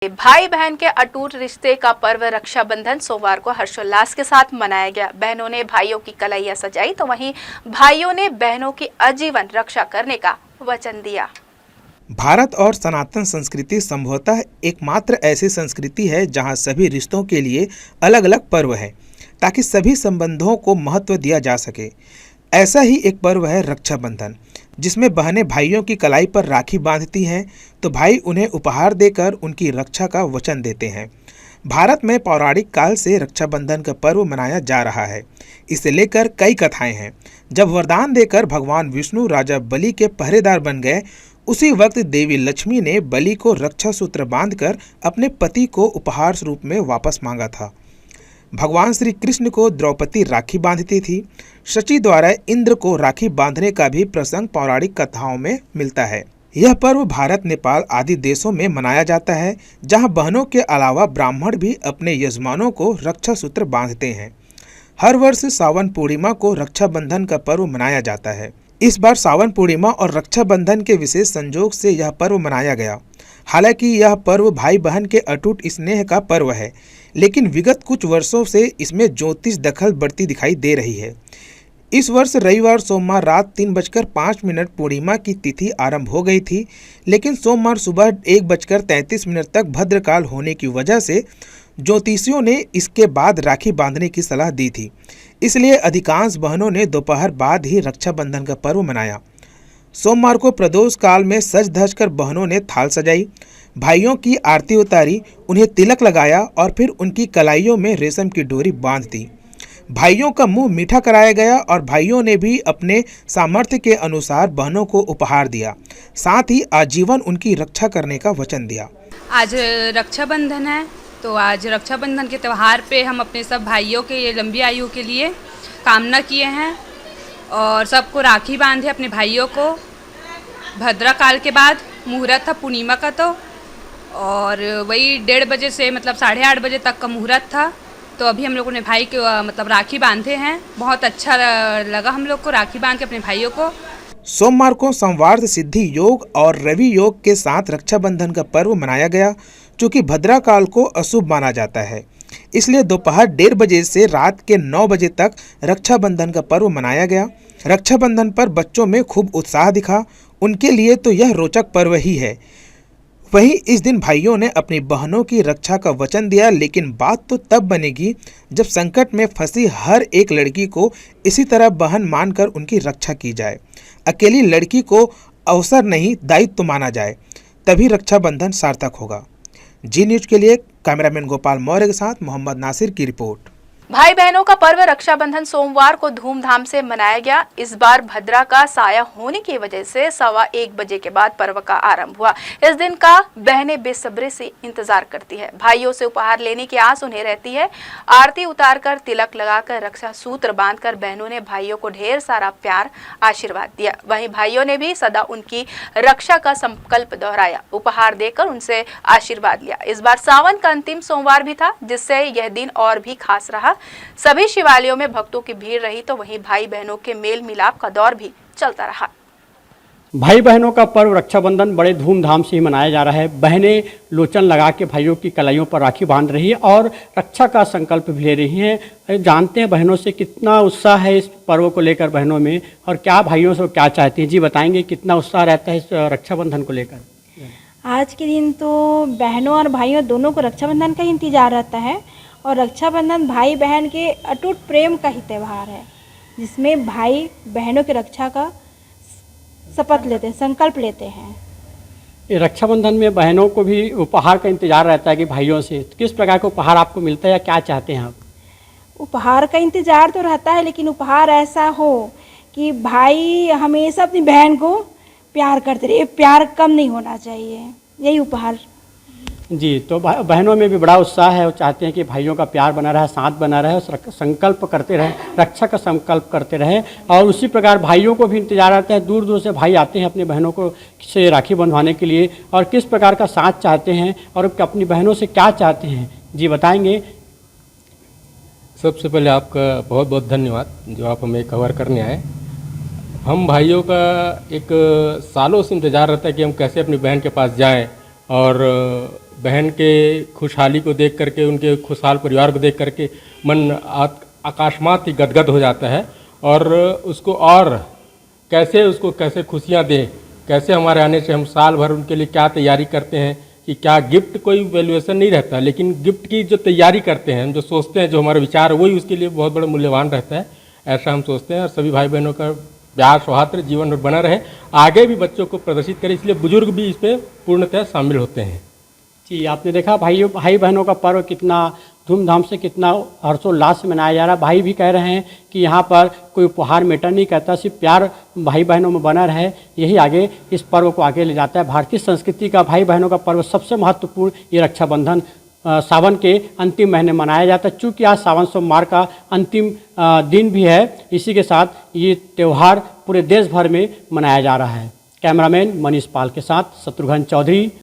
भाई बहन के अटूट रिश्ते का पर्व रक्षाबंधन सोमवार को हर्षोल्लास के साथ मनाया गया। बहनों ने भाइयों की कलाइयां सजाई तो वहीं भाइयों ने बहनों की आजीवन रक्षा करने का वचन दिया। भारत और सनातन संस्कृति संभवतः एकमात्र ऐसी संस्कृति है जहां सभी रिश्तों के लिए अलग अलग पर्व है ताकि सभी संबंधों को महत्व दिया जा सके। ऐसा ही एक पर्व है रक्षाबंधन, जिसमें बहनें भाइयों की कलाई पर राखी बांधती हैं तो भाई उन्हें उपहार देकर उनकी रक्षा का वचन देते हैं। भारत में पौराणिक काल से रक्षाबंधन का पर्व मनाया जा रहा है। इसे लेकर कई कथाएं हैं। जब वरदान देकर भगवान विष्णु राजा बलि के पहरेदार बन गए, उसी वक्त देवी लक्ष्मी ने बलि को रक्षा सूत्र बांधकर अपने पति को उपहार स्वरूप में वापस मांगा था। भगवान श्री कृष्ण को द्रौपदी राखी बांधती थी। शची द्वारा इंद्र को राखी बांधने का भी प्रसंग पौराणिक कथाओं में मिलता है। यह पर्व भारत, नेपाल आदि देशों में मनाया जाता है, जहां बहनों के अलावा ब्राह्मण भी अपने यजमानों को रक्षा सूत्र बांधते हैं। हर वर्ष सावन पूर्णिमा को रक्षाबंधन का पर्व मनाया जाता है। इस बार सावन पूर्णिमा और रक्षाबंधन के विशेष संयोग से यह पर्व मनाया गया। हालांकि यह पर्व भाई बहन के अटूट स्नेह का पर्व है, लेकिन विगत कुछ वर्षों से इसमें ज्योतिष दखल बढ़ती दिखाई दे रही है। इस वर्ष रविवार सोमवार रात 3:05 पूर्णिमा की तिथि आरंभ हो गई थी, लेकिन सोमवार सुबह 1:33 तक भद्रकाल होने की वजह से ज्योतिषियों ने इसके बाद राखी बांधने की सलाह दी थी। इसलिए अधिकांश बहनों ने दोपहर बाद ही रक्षाबंधन का पर्व मनाया। सोमवार को प्रदोष काल में सज धज कर बहनों ने थाल सजाई, भाइयों की आरती उतारी, उन्हें तिलक लगाया और फिर उनकी कलाइयों में रेशम की डोरी बांध दी। भाइयों का मुंह मीठा कराया गया और भाइयों ने भी अपने सामर्थ्य के अनुसार बहनों को उपहार दिया, साथ ही आजीवन उनकी रक्षा करने का वचन दिया। आज रक्षाबंधन है, तो आज रक्षाबंधन के त्यौहार पे हम अपने सब भाइयों के लंबी आयु के लिए कामना किए हैं और सबको राखी बांधे अपने भाइयों को। भद्रा काल के बाद मुहूर्त था पूर्णिमा का, तो और वही 1:30 बजे से मतलब 8:30 बजे तक का मुहूर्त था। तो अभी हम लोगों ने भाई के मतलब राखी बांधे हैं। बहुत अच्छा लगा हम लोग को राखी बांध के अपने भाइयों को। सोमवार को संवार्ध सिद्धि योग और रवि योग के साथ रक्षाबंधन का पर्व मनाया गया। चूँकि भद्रा काल को अशुभ माना जाता है, इसलिए दोपहर 1:30 बजे से रात के 9 बजे तक रक्षाबंधन का पर्व मनाया गया। रक्षाबंधन पर बच्चों में खूब उत्साह दिखा। उनके लिए तो यह रोचक पर्व ही है। वहीं इस दिन भाइयों ने अपनी बहनों की रक्षा का वचन दिया, लेकिन बात तो तब बनेगी जब संकट में फंसी हर एक लड़की को इसी तरह बहन मानकर उनकी रक्षा की जाए। अकेली लड़की को अवसर नहीं, दायित्व माना जाए, तभी रक्षाबंधन सार्थक होगा। जी न्यूज के लिए कैमरामैन गोपाल मौर्य के साथ मोहम्मद नासिर की रिपोर्ट। भाई बहनों का पर्व रक्षाबंधन सोमवार को धूमधाम से मनाया गया। इस बार भद्रा का साया होने की वजह से 1:15 बजे के बाद पर्व का आरंभ हुआ। इस दिन का बहनें बेसब्री से इंतजार करती है। भाइयों से उपहार लेने की आस उन्हें रहती है। आरती उतारकर, तिलक लगाकर, रक्षा सूत्र बांधकर बहनों ने भाइयों को ढेर सारा प्यार, आशीर्वाद दिया। वहीं भाइयों ने भी सदा उनकी रक्षा का संकल्प दोहराया, उपहार देकर उनसे आशीर्वाद लिया। इस बार सावन का अंतिम सोमवार भी था, जिससे यह दिन और भी खास रहा। सभी शिवालयों में भक्तों की भीड़ रही, तो वहीं भाई बहनों के मेल मिलाप का दौर भी चलता रहा। भाई बहनों का पर्व रक्षाबंधन बड़े धूमधाम से ही मनाया जा रहा है। बहनें लोचन लगा के भाइयों की कलाइयों पर राखी बांध रही है और रक्षा का संकल्प भी ले रही हैं। जानते हैं बहनों से कितना उत्साह है इस पर्व को लेकर बहनों में, और क्या भाइयों से क्या चाहती हैं। जी बताएंगे, कितना उत्साह रहता है इस रक्षाबंधन को लेकर। आज के दिन तो बहनों और भाइयों दोनों को रक्षाबंधन का इंतजार रहता है, और रक्षाबंधन भाई बहन के अटूट प्रेम का ही त्यौहार है, जिसमें भाई बहनों की रक्षा का शपथ लेते हैं, संकल्प लेते हैं। रक्षाबंधन में बहनों को भी उपहार का इंतजार रहता है कि भाइयों से किस प्रकार का उपहार आपको मिलता है या क्या चाहते हैं आप? उपहार का इंतजार तो रहता है, लेकिन उपहार ऐसा हो कि भाई हमेशा अपनी बहन को प्यार करते रहे। प्यार कम नहीं होना चाहिए, यही उपहार। जी, तो बहनों में भी बड़ा उत्साह है। वो चाहते हैं कि भाइयों का प्यार बना रहे, साथ बना रहे, संकल्प करते रहे, रक्षा का संकल्प करते रहे। और उसी प्रकार भाइयों को भी इंतजार रहता है। दूर दूर से भाई आते हैं अपनी बहनों को से राखी बंधवाने के लिए, और किस प्रकार का साथ चाहते हैं और अपनी बहनों से क्या चाहते हैं। जी बताएंगे। सबसे पहले आपका बहुत बहुत धन्यवाद जो आप हमें कवर करने आए। हम भाइयों का एक सालों से इंतज़ार रहता है कि हम कैसे अपनी बहन के पास जाएं और बहन के खुशहाली को देख करके, उनके खुशहाल परिवार को देख करके मन आकाशमात ही गदगद हो जाता है। और उसको और कैसे खुशियाँ दें, कैसे हमारे आने से हम साल भर उनके लिए क्या तैयारी करते हैं कि क्या गिफ्ट कोई वैल्यूएशन नहीं रहता, लेकिन गिफ्ट की जो तैयारी करते हैं, हम जो सोचते हैं, जो हमारे विचार, वही उसके लिए बहुत बड़ा मूल्यवान रहता है, ऐसा हम सोचते हैं। और सभी भाई बहनों का प्यार सौहार्द जीवन में बना रहे, आगे भी बच्चों को प्रदर्शित करें, इसलिए बुजुर्ग भी इस पर पूर्णतः शामिल होते हैं। जी, आपने देखा भाई बहनों का पर्व कितना धूमधाम से, कितना हर्षोल्लास से मनाया जा रहा है। भाई भी कह रहे हैं कि यहाँ पर कोई उपहार मैटर नहीं करता, सिर्फ प्यार भाई बहनों में बना रहे, यही आगे इस पर्व को आगे ले जाता है। भारतीय संस्कृति का भाई बहनों का पर्व सबसे महत्वपूर्ण ये रक्षाबंधन सावन के अंतिम महीने मनाया जाता है। चूँकि आज सावन सोमवार का अंतिम दिन भी है, इसी के साथ ये त्यौहार पूरे देश भर में मनाया जा रहा है। कैमरामैन मनीष पाल के साथ शत्रुघ्न चौधरी।